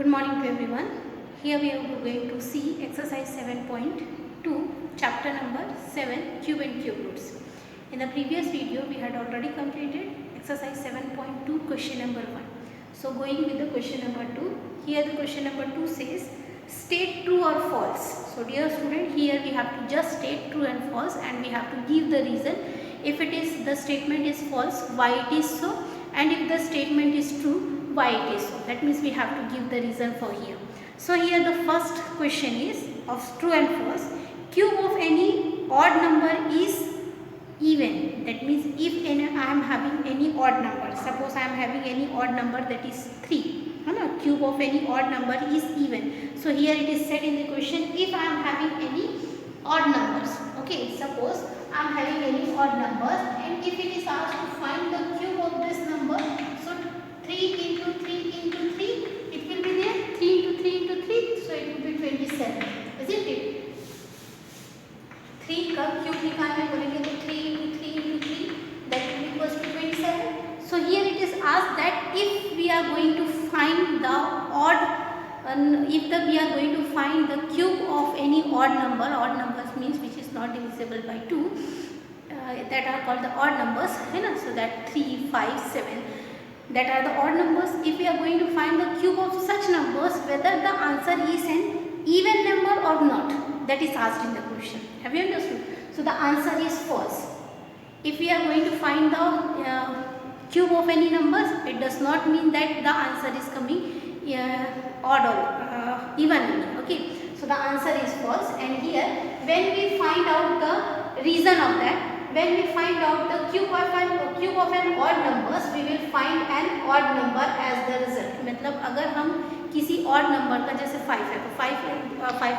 Good morning to everyone. Here we are going to see exercise 7.2, chapter number 7, cube and cube roots. In the previous video we had already completed exercise 7.2, question number 1. So going with the question number 2, here the question number 2 says state true or false. So dear student, here we have to just state true and false, and we have to give the reason. If it is the statement is false, why it is so, and if the statement is true, why it is so. That means we have to give the reason for here. So here the first question is of true and false. Cube of any odd number is even. That means if I am having any odd number, suppose I am having any odd number, that is 3. Cube of any odd number is even. So here it is said in the question, if I am having any odd numbers. Okay, suppose I am having any odd numbers, and if it is asked to find the cube of this number, so 3 into 3 into 3, it will be there, 3 into 3 into 3, so it will be 27, isn't it? 3 का cube निकालने बोलेंगे तो 3 into 3 into 3, that will be equals to 27. So here it is asked that if we are going to find the odd, we are going to find the cube of any odd numbers means which is not divisible by 2, that are called the odd numbers, so that 3, 5, 7. That are the odd numbers. If we are going to find the cube of such numbers, whether the answer is an even number or not, that is asked in the question. Have you understood? So the answer is false. If we are going to find the cube of any numbers, it does not mean that the answer is coming odd or even number. Okay. So the answer is false. And here, when we find out the reason of that, when we find out the cube of an odd numbers, we will find an odd number as the result. मतलब अगर हम किसी odd number का जैसे 5 है तो 5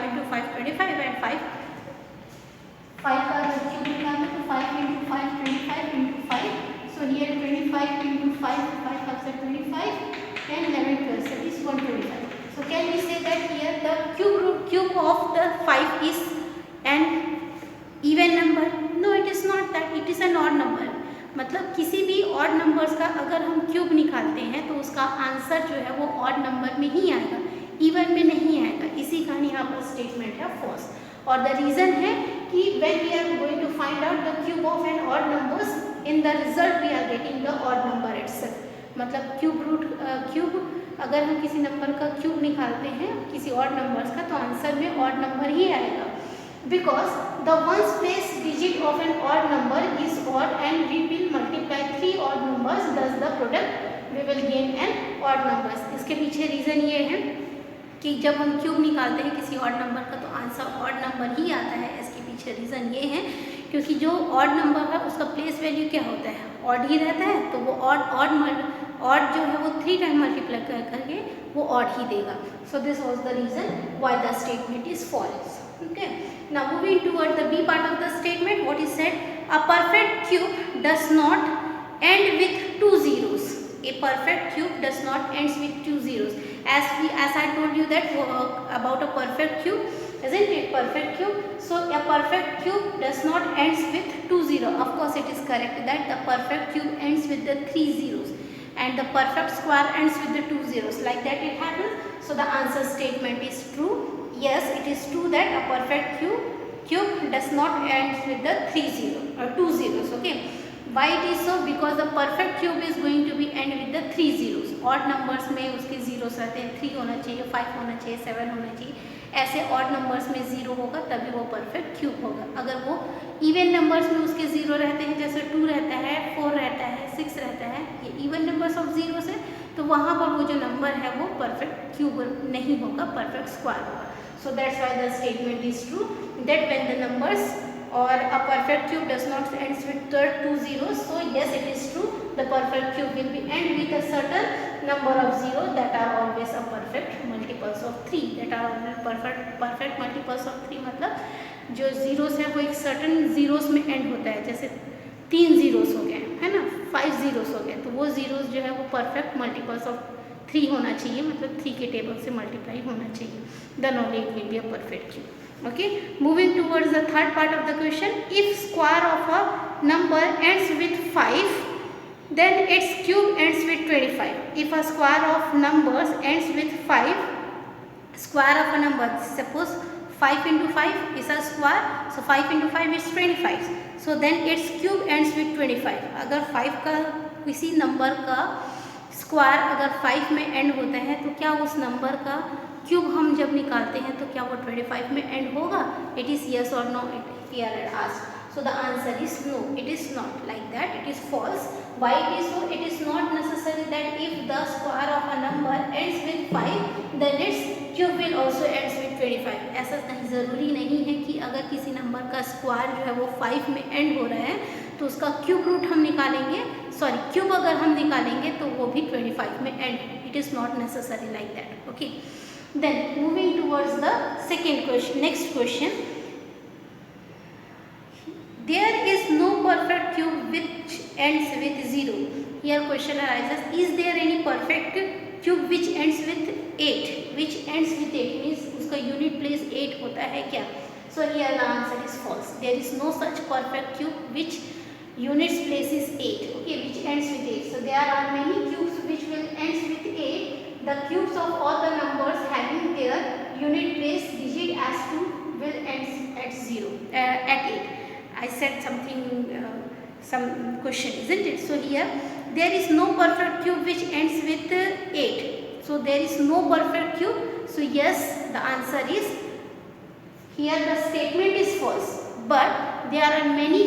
into 5 25 and 5 का अगर cube निकालें तो 5 into 5 25 into 5. So here 25 into 5 5 से 25 and 11 12, so this 125. So can we say that here the cube of the 5 is an even number? No, it is not that. It is an odd number. मतलब किसी भी odd numbers का अगर हम cube निकालते हैं तो उसका आंसर जो है वो odd number में ही आएगा, even में नहीं आएगा. इसी का यहाँ पर स्टेटमेंट है false. और the reason है कि when we are going to find out the cube of an odd numbers, in the result we are getting the odd number itself. मतलब क्यूब अगर हम किसी नंबर का क्यूब निकालते हैं किसी odd numbers का तो आंसर में odd number ही आएगा. Because the ones place digit of an odd number is odd and we will multiply 3 odd numbers, thus the product we will gain an odd numbers. इसके पीछे reason ये है कि जब हम क्यूब निकालते हैं किसी odd number का तो आंसर odd number ही आता है. इसके पीछे रीज़न ये है क्योंकि जो odd number है उसका प्लेस वैल्यू क्या होता है, odd ही रहता है, तो वो odd जो है वो 3 टाइम मल्टीप्लाई करके वो odd ही देगा. So this was the reason why the statement is false. Okay. Now moving toward the B part of the statement, what is said? A perfect cube does not end with 2 zeros. A perfect cube does not end with 2 zeros. As I told you that about a perfect cube, isn't it? Perfect cube. So a perfect cube does not ends with 2 zeros. Of course, it is correct that the perfect cube ends with the 3 zeros, and the perfect square ends with the 2 zeros. Like that it happens. So the answer statement is true. Yes, it is true that a perfect cube does not end with the 3 zeros or 2 zeros. Okay. Why it is so? Because the perfect cube is going to be end with the 3 zeros. Odd numbers में उसके zeros रहते हैं, 3 होना चाहिए, 5 होना चाहिए, 7 होना चाहिए. ऐसे odd numbers में 0 होगा तभी वो perfect cube होगा. अगर वो even numbers में उसके 0 रहते हैं, जैसे 2 रहता है, 4 रहता है, 6 रहता है, ये even numbers of zeros है, तो वहाँ पर वो जो number है वो perfect cube नहीं होगा, perfect square होगा. So that's why the statement is true that when the numbers or a perfect cube does not end with 2 zeros, so yes, it is true the perfect cube will be end with a certain number of zeros that are always a perfect multiples of 3. That are always perfect multiples of 3. मतलब जो zeros है वो एक certain zeros में end होता है, जैसे 3 zeros हो गए है ना, 5 zeros हो गए, तो वो zeros जो है वो perfect multiples of 3 होना चाहिए, मतलब 3 के टेबल से मल्टीप्लाई होना चाहिए. Then only it will be a perfect cube. Okay. Moving towards the third part of the question, if square of a number ends with 5, then its cube ends with 25. If a square of numbers ends with 5, square of a number. Suppose 5 into 5 is a square, so 5 into 5 is 25. So then its cube ends with 25. अगर 5 का किसी number का square अगर 5 में and होता है तो क्या उस नंबर का क्यूब हम जब निकालते हैं तो क्या वो 25 में एंड होगा? इट इज़ यस और no, it here at asked. So the answer is no, it is not like that, it is false. Why it is so? It is not necessary that if the square of a number ends with 5 then its cube will also ends with 25. ऐसा नहीं, ज़रूरी नहीं है कि अगर किसी number का square जो है वो 5 में एंड हो रहा है तो उसका क्यूब रूट हम निकालेंगे, सॉरी क्यूब अगर हम निकालेंगे तो वो भी 25 में end. It is not necessary like that. Okay, then moving towards the second question, next question. There is no perfect cube which ends with 0. Here question arises, is there any perfect cube which ends with 8? Which ends with 8 means उसका unit place 8 होता है क्या? So here the answer is false. There is no such perfect cube which units place is 8. Okay, which ends with 8. So there are many cubes which will ends with 8. The cubes of all the numbers having their unit place digit as 2 will ends at 0 at 8. I said something, some question, isn't it? So here there is no perfect cube which ends with 8. So there is no perfect cube. So yes, the answer is here the statement is false. But there are many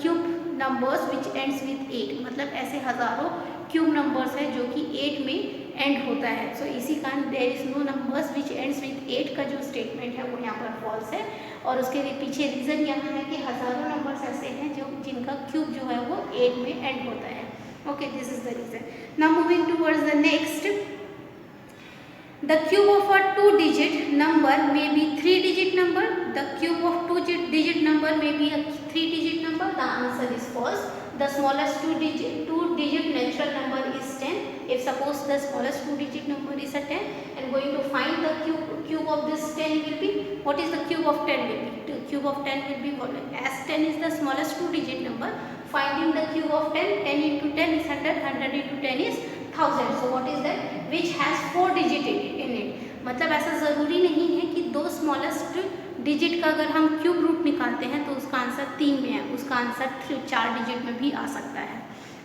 cube numbers which ends with 8. मतलब ऐसे हजारों cube numbers है जो कि 8 में and होता है. So इसी कारण there is no numbers which ends with 8 का जो स्टेटमेंट है वो यहाँ पर फॉल्स है. और उसके पीछे रीज़न यहाँ है कि हज़ारों नंबर्स ऐसे हैं जो जिनका क्यूब जो है वो 8 में एंड होता है. Okay, this is the reason. Now moving towards the next. The cube of a 2-digit number may be 3-digit number. The cube of 2-digit number may be a 3-digit number. The answer is false. The smallest 2-digit natural number is 10. If suppose the smallest 2-digit number is a 10 and going to find the cube of this 10 will be, what is the cube of 10 will be? The cube of 10 will be what? As 10 is the smallest 2-digit number. Finding the cube of 10, 10 into 10 is 100, 100 into 10 is 1000. So what is that? Which has 4 digit in it. मतलब ऐसा ज़रूरी नहीं है कि दो smallest digit का अगर हम क्यूब रूट निकालते हैं तो उसका आंसर 3 में है, उसका आंसर 4 डिजिट में भी आ सकता है.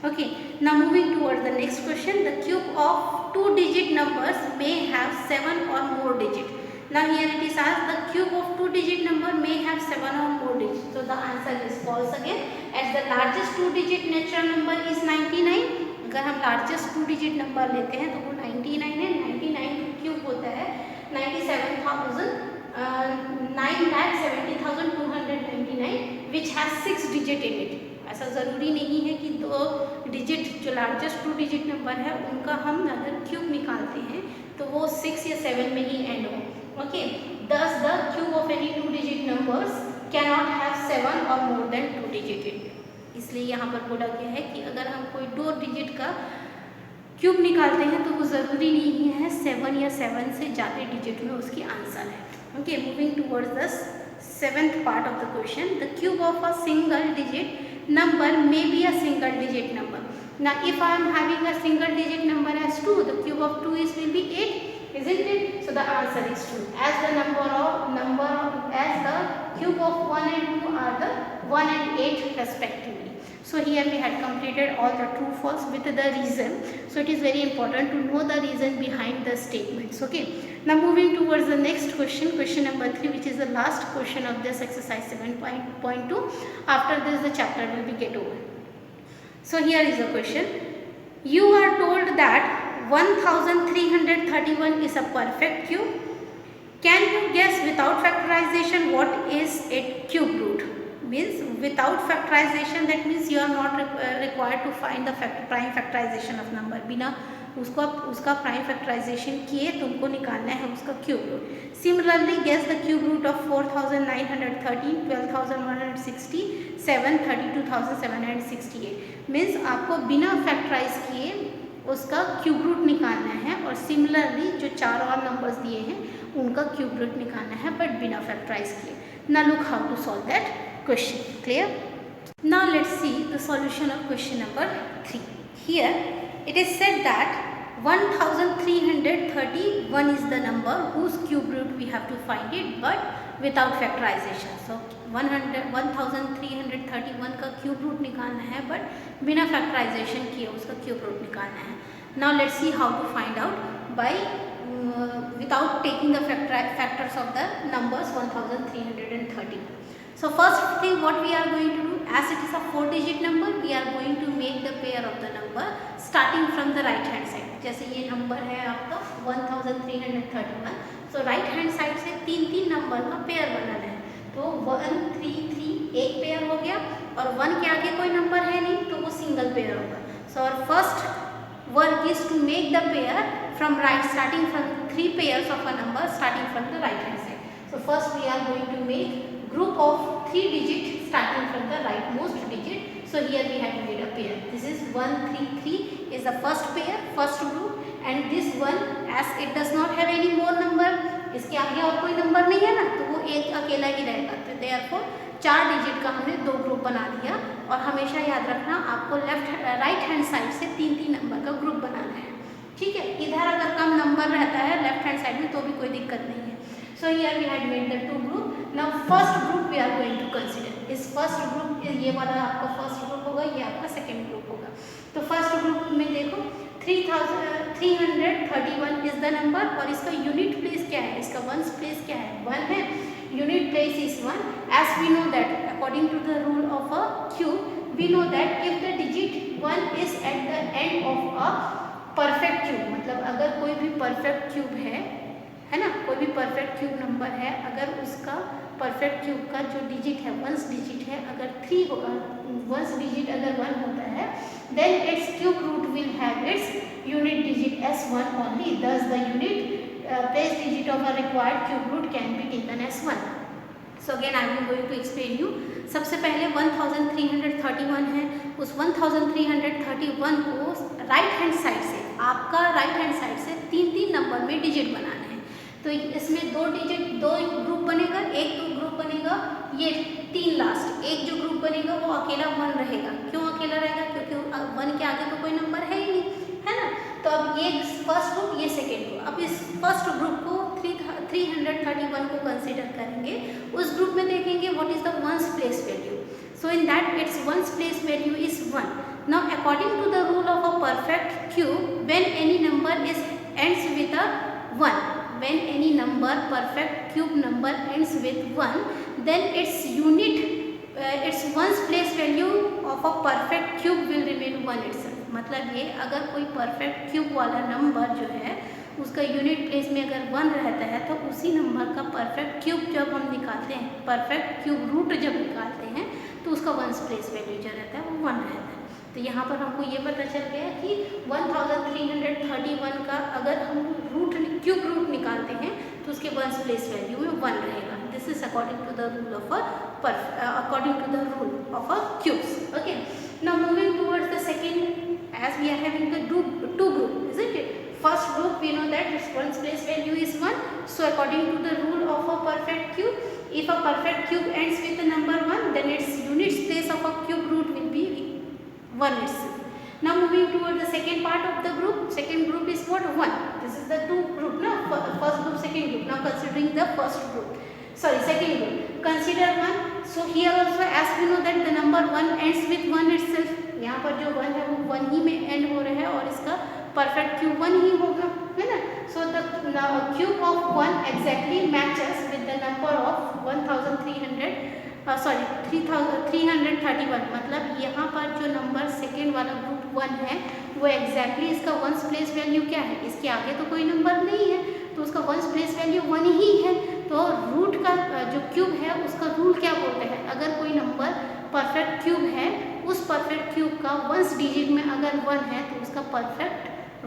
Okay, now moving toward the next question. The cube of 2-digit numbers may have 7 or more digit. Now here it is asked, the cube of 2-digit number may have 7 or more digits. So the answer is false again, as the largest 2-digit natural number is 99. अगर हम largest 2-digit number लेते हैं तो वो 99 है. 99 cube होता है 9,70,299 which has 6 digit in it. ऐसा ज़रूरी नहीं है कि 2 digit जो लार्जेस्ट 2-digit नंबर है उनका हम अगर क्यूब निकालते हैं तो वो 6 या 7 में ही एंड हो. Okay, thus the cube of any 2-digit numbers cannot have 7 or more than 2 digit in it. इसलिए यहाँ पर बोला गया है कि अगर हम कोई 2 digit का क्यूब निकालते हैं तो वो ज़रूरी नहीं है 7 या 7 से ज़्यादा डिजिट में उसकी आंसर है. Okay, moving towards the 7th part of the question. The cube of a single digit number may be a single digit number. Now if I am having a single digit number as 2, the cube of 2 will be 8, isn't it? So the answer is 2, as the as the cube of 1 and 2 are the 1 and 8 respectively. So here we had completed all the true false with the reason. So it is very important to know the reason behind the statements. Okay, now moving towards the next question, question number 3, which is the last question of this exercise 7.2. After this the chapter will be get over. So here is the question. You are told that 1331 is a perfect cube. Can you guess without factorization what is its cube root? Means without factorization, that means you are not required to find the prime factorization of number. बिना उसका prime factorization किए तुमको निकालना है उसका cube root. Similarly, guess the cube root of 4913, 12160, 32,768. Means आपको बिना factorize किए उसका क्यूब रूट निकालना है. और सिमिलरली जो 4 और नंबर्स दिए हैं उनका क्यूब रूट निकालना है बट बिना फैक्टराइज किए. Now look how to solve that question. Clear? Now let's see the solution of question number 3. Here it is said that 1330 1 is the number whose cube root we have to find it, but without factorization. So 1331 का cube root निकालना है, but बिना factorisation किए उसका cube root निकालना है. Now let's see how to find out by without taking the factors of the numbers 1331. So first thing what we are going to do, as it is a 4-digit number, we are going to make the pair of the number starting from the right hand side. जैसे ये number है आपका 1331, so right hand side से 3 number का pair बनाना है. तो 1 3 3 एक pair हो गया, और 1 के आगे कोई नंबर है नहीं तो वो सिंगल पेयर होगा. सो और first work is to make the pair from right, starting from 3 pairs of a number starting from the right hand side. So first we are going to make group of 3 digits starting from the rightmost digit. So here we have made a pair. This is 133 is the first pair, first group, and this one as it does not have any more number, इसके आगे और कोई number नहीं है ना, तो वो एक अकेला ही रहेगा. तो therefore 4 डिजिट का हमने 2 ग्रुप बना दिया. और हमेशा याद रखना आपको राइट हैंड साइड से 3 नंबर का ग्रुप बनाना है. ठीक है, इधर अगर कम नंबर रहता है लेफ्ट हैंड साइड में तो भी कोई दिक्कत नहीं है. So here we had made the 2 group. Now first group we are going to consider. इस first group, ये वाला आपका first group होगा, ये आपका second group होगा. तो first group में देखो 331 is the number, और इसका यूनिट प्लेस क्या है, इसका वंस प्लेस क्या है, 1 है. Unit place is 1. As we know that according to the rule of a cube, we know that if the digit 1 is at the end of a perfect cube, मतलब अगर कोई भी perfect cube है ना, कोई भी परफेक्ट क्यूब नंबर है, अगर उसका परफेक्ट क्यूब का जो डिजिट है, वंस डिजिट है, अगर 3 होगा, वंस डिजिट अगर 1 होता है, then its cube root will have its unit digit as 1 only. Thus the unit place digit of a required cube root can be taken as 1. So again I am going to explain you. सबसे पहले 1331 है, उस 1331 को right hand side से, आपका right hand side से 3 number में digit बनाना है. तो इसमें 2 ग्रुप बनेगा, एक तो ग्रुप बनेगा ये 3 लास्ट, एक जो ग्रुप बनेगा वो अकेला 1 रहेगा. क्यों अकेला रहेगा, क्योंकि 1 के आगे तो कोई नंबर है ही नहीं, है ना. तो अब ये फर्स्ट ग्रुप, ये सेकेंड ग्रुप. अब इस फर्स्ट ग्रुप को 331 को कंसिडर करेंगे. उस ग्रुप में देखेंगे what is the ones place value. So in that its ones place value is 1. Now according to the rule of a perfect cube, when any number is ends with a 1, when any number perfect cube number ends with 1, then its unit its ones place value of a perfect cube will remain 1 itself. मतलब ये अगर कोई perfect cube वाला number जो है उसका unit place में अगर 1 रहता है, तो उसी नंबर का परफेक्ट क्यूब जब हम निकालते हैं, परफेक्ट क्यूब रूट जब निकालते हैं, तो उसका वंस प्लेस वैल्यू जो रहता है वो 1 रहता है. तो यहाँ पर हमको ये पता चल गया कि 1331 का अगर हम रूट क्यूब रूट निकालते हैं तो उसके वंस प्लेस वैल्यू में 1 रहेगा. This is according to the rule of a cubes. Okay, now moving towards the second, as we are having the two group, isn't it? First group we know that its ones place value is 1. So according to the rule of a perfect cube, if a perfect cube ends with the number 1, then its units place of a cube root will be 1 itself. Now moving toward the second part of the group. Second group is what? 1. This is the 2 group now. First group, second group. Now considering the first group. Sorry, second group. Consider 1. So here also as we know that the number 1 ends with 1 itself. यहाँ पर जो 1 है वो 1 ही में and हो रहा है और इसका परफेक्ट क्यूब 1 ही होगा, है ना. So the cube of 1 exactly matches with the number of 331. मतलब यहाँ पर जो नंबर सेकेंड वाला ग्रुप 1 है वो एग्जैक्टली इसका वंस प्लेस वैल्यू क्या है, इसके आगे तो कोई नंबर नहीं है, तो उसका वंस प्लेस वैल्यू 1 ही है. तो रूट का जो क्यूब है उसका रूल क्या बोलते हैं, अगर कोई नंबर परफेक्ट क्यूब है, उस परफेक्ट क्यूब का वंस डिजिट में अगर 1 है तो उसका परफेक्ट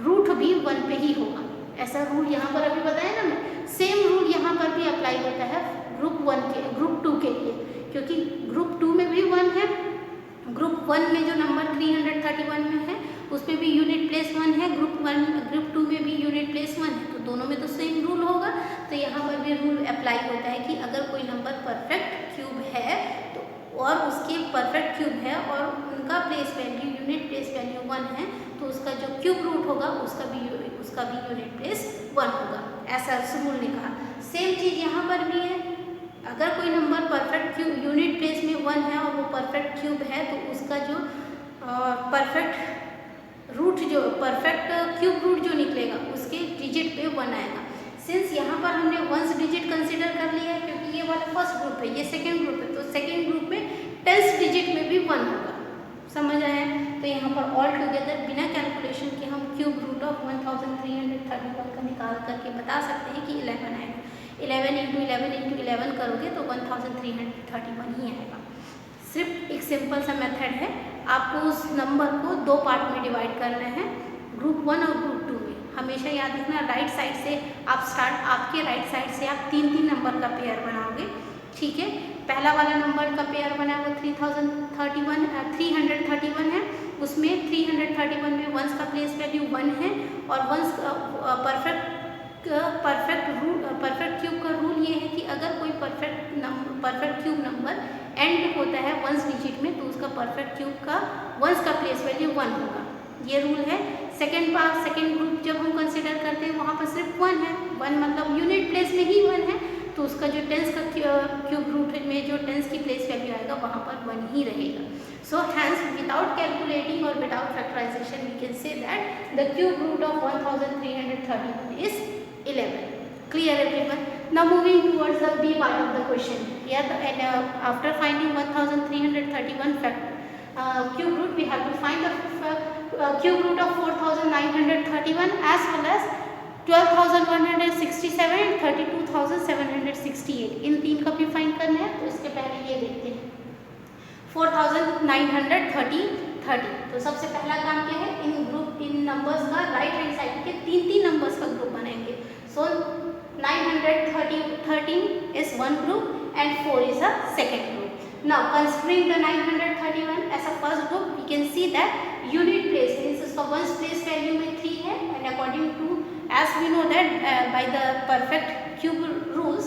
रूट भी 1 पे ही होगा. ऐसा रूल यहाँ पर अभी बताया ना मैं. सेम रूल यहाँ पर भी अप्लाई होता है ग्रुप 2 के लिए, क्योंकि ग्रुप 2 में भी 1 है, ग्रुप 1 में जो नंबर 331 में है उसमें भी यूनिट प्लेस 1 है, ग्रुप 2 में भी यूनिट प्लेस 1 है, तो दोनों में तो सेम रूल होगा. तो यहाँ पर भी रूल अप्लाई होता है कि अगर कोई नंबर परफेक्ट क्यूब है तो और उसके परफेक्ट क्यूब है और उनका place value unit place value 1 है, तो उसका जो क्यूब रूट होगा उसका भी यूनिट प्लेस 1 होगा. ऐसा रूल ने कहा। सेम चीज़ यहाँ पर भी है, अगर कोई number perfect cube unit place में 1 है और वो परफेक्ट क्यूब है तो उसका जो परफेक्ट रूट जो परफेक्ट क्यूब रूट जो निकलेगा उसके डिजिट पे 1 आएगा। सिंस यहाँ पर हमने वंस डिजिट कंसिडर कर लिया है क्योंकि ये वाला फर्स्ट ग्रुप है, ये सेकेंड ग्रुप है, तो सेकेंड ग्रुप में टेंस डिजिट में भी 1 होगा। समझ आया? तो यहाँ पर ऑल टुगेदर बिना कैलकुलेशन के हम क्यूब रूट ऑफ 1331 का निकाल करके बता सकते हैं कि 11 आएगा। 11 इंटू 11 करोगे तो 1331 ही आएगा। सिर्फ एक सिंपल सा मेथड है, आपको उस नंबर को दो पार्ट में डिवाइड करना है, ग्रुप 1 और ग्रुप 2 में। हमेशा याद रखना राइट साइड से आपके राइट साइड से आप 3 नंबर का पेयर बनाओगे, ठीक है। पहला वाला नंबर का पेयर बना वो 331 है, उसमें 331 में वंस का प्लेस वैल्यू 1 है और वंस परफेक्ट क्यूब का रूल ये है कि अगर कोई परफेक्ट क्यूब नंबर एंड होता है वंस डिजिट में तो उसका परफेक्ट क्यूब का वंस का प्लेस वैल्यू 1 होगा, ये रूल है। सेकेंड ग्रुप जब हम कंसिडर करते हैं वहाँ पर सिर्फ 1 है, 1 मतलब यूनिट प्लेस में ही 1 है, तो उसका जो टेंस का क्यूब रूट में जो टेंस की प्लेस वैल्यू आएगा वहाँ पर 1 ही रहेगा। सो हैंस विदाउट कैलकुलेटिंग और without factorisation we can say that the cube root of 1331 is 11. Clear everyone? Now moving towards the B part of the question. Here after finding 1331 cube root, we have to find the cube root of 4931 as well as 12,167 and 32,768. इन तीन का भी find करना है, तो इसके पहले ये देखते हैं 4,930. तो सबसे पहला काम क्या है, इन नंबर्स का राइट हैंड साइड के तीन नंबर्स का ग्रुप बनाएंगे। सो 913 is one group and 4 is a second group. Now considering the 931 as a first group, we can see that unit place means इसका ones place value में 3 है, and according to as we know that by the perfect cube rules,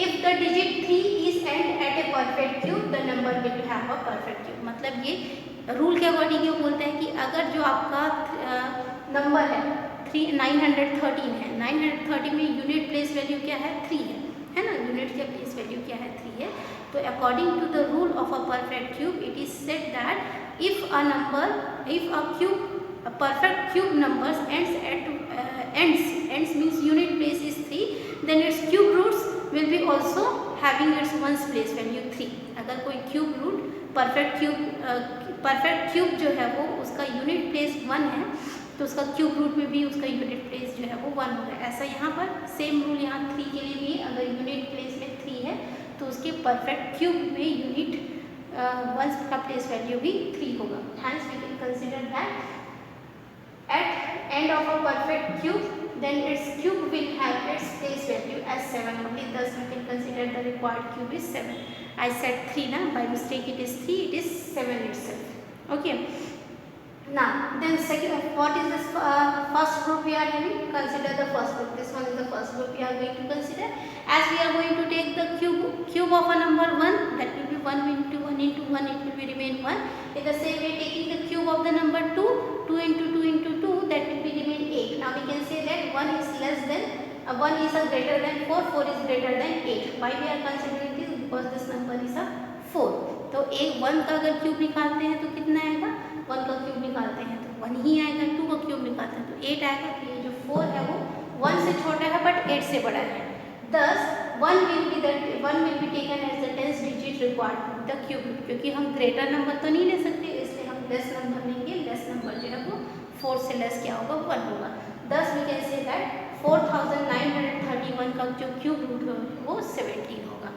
if the digit 3 is end at a perfect cube, the number will have a perfect cube. मतलब ये rule के according ये बोलता है कि अगर जो आपका नंबर है 913 है, 930 में यूनिट प्लेस वैल्यू क्या है 3 है ना, यूनिट का प्लेस वैल्यू क्या है 3 है, तो according to the rule of a perfect cube it is said that if a perfect cube numbers ends means unit place is 3, then its cube roots will be also having its ones place value 3. अगर कोई cube root perfect cube जो है वो उसका unit place 1 है तो उसका cube root में भी उसका यूनिट प्लेस जो है वो 1 होगा। ऐसा यहाँ पर सेम रूल यहाँ 3 के लिए भी है, अगर यूनिट प्लेस में 3 है तो उसके परफेक्ट क्यूब में यूनिट वंस का प्लेस वैल्यू भी 3 होगा। Hence we can consider that at end of a perfect cube, then its cube will have its place value as 7 only. Thus we can consider the required cube is 7. I said 3 na, by mistake it is 3, it is 7 itself. Okay. Now then second, what is this first group we are having? Consider the first group. This one is the first group we are going to consider. As we are going to take the cube of a number 1, that will be 1 into 1 into 1, it will be remain 1. In the same way, taking the cube of the number 2, 2 into 2 into 2, that will be remain 8. Now we can say that 1 is less than 1 is greater than 4, 4 is greater than 8. Why we are considering this? Because this number is a 4. तो एक 1 का अगर cube निकालते हैं तो कितना आएगा, 1 का क्यूब निकालते हैं तो 1 ही आएगा, 2 का क्यूब निकालते हैं तो 8 आएगा। तो ये जो 4 है वो 1 से छोटा है बट 8 से बड़ा है। Thus 1 will be taken as the 10th digit required to the cube root, क्योंकि हम ग्रेटर नंबर तो नहीं ले सकते इसलिए हम लेस नंबर लेंगे। लेस नंबर जो है वो 4 से लेस क्या होगा 1 होगा। Thus we can say that 4931 का जो क्यूब रूट है वो 17 होगा।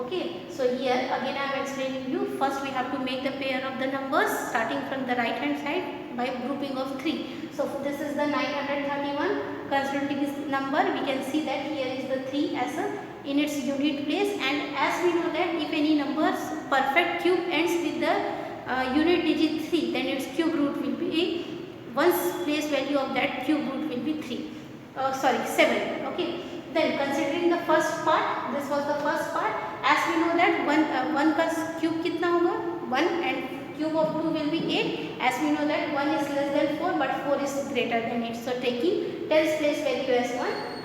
Okay, so here again I am explaining you. First we have to make the pair of the numbers starting from the right hand side by grouping of 3. So this is the 931. Considering this number, we can see that here is the 3 as a in its unit place, and as we know that if any number's perfect cube ends with the unit digit 3, then its cube root will be one's place value of that cube root will be 7. Okay. Then considering the first part, this was the first part. As we know that 1 का cube कितना होगा 1 and cube of 2 will be 8. As we know that 1 is less than 4 but 4 is greater than 8. So taking 10's place value as 1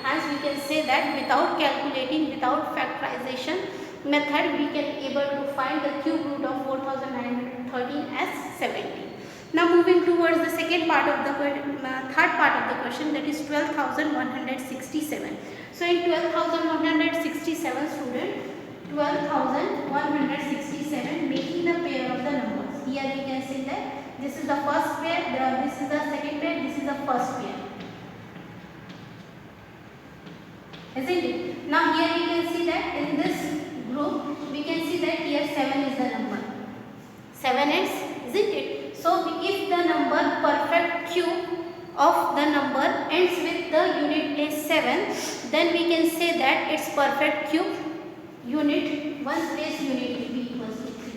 hence we can say that without calculating, without factorization method, we can able to find the cube root of 4913 as 70. Now moving towards the second part of the third part of the question, that is 12,167. So in 12,167 student, 12,167 making the pair of the numbers. Here we can see that this is the first pair, this is the second pair, this is the first pair. Isn't it? Now here we can see that in this group we can see that here 7 is the number. 7 ends, isn't it? So if the number perfect cube of the number ends with the unit place 7, then we can say that its perfect cube unit 1 place unit will be equals to 3.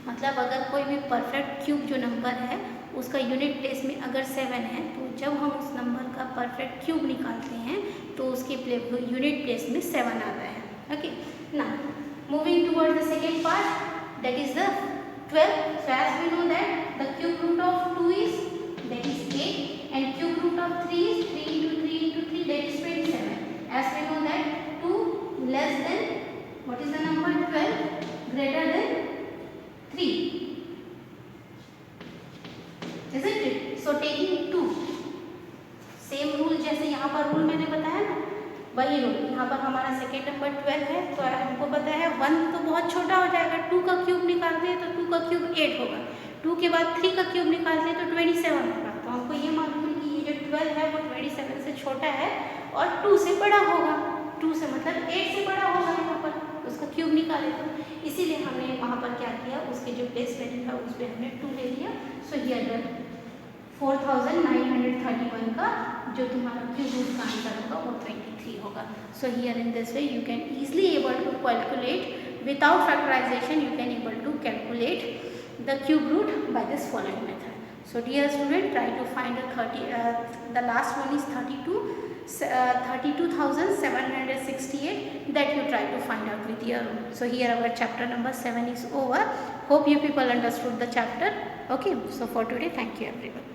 मतलब अगर कोई भी perfect cube जो number है उसका unit place में अगर 7 है, तो जब हम उस नंबर का परफेक्ट क्यूब निकालते हैं तो उसके यूनिट प्लेस में 7 आता है. Okay, now moving toward the second part, that is the 12. So as we know that the cube root of 2 is, that is 8, and cube root of 3 is 3 into 3 into 3, that is 27. As we know that 2 less than, what is the number, 12, greater than 3, isn't it? So taking 2, same rule जैसे यहाँ पर rule मैंने बताया ना, वही rule. यहाँ पर हमारा सेकेंड नंबर 12 है, तो हमको पता है 1 तो बहुत छोटा हो जाएगा, 2 का क्यूब निकालते हैं तो 2 का क्यूब 8 होगा, 2 के बाद 3 का क्यूब निकालते हैं तो 27 होगा. तो हमको ये मालूम है कि ये जो 12 है वो 27 से छोटा है और 2 से बड़ा होगा. 2 से मतलब 8 से बड़ा होगा यहाँ पर, उसका क्यूब निकाले तो इसीलिए हमने वहाँ पर क्या किया, उसके जो प्लेस वैल्यू था उस पर हमने 2 ले लिया. सो हियर 4931 का जो तुम्हारा क्यूब रूट का आंसर होगा वो 23 होगा. So here in this way you can easily able to calculate without factorisation, you can able to calculate the cube root by this following method. So dear student, try to find the last one is 32,768 that you try to find out with your own. So here our chapter number 7 is over. Hope you people understood the chapter. Okay, so for today, thank you everyone.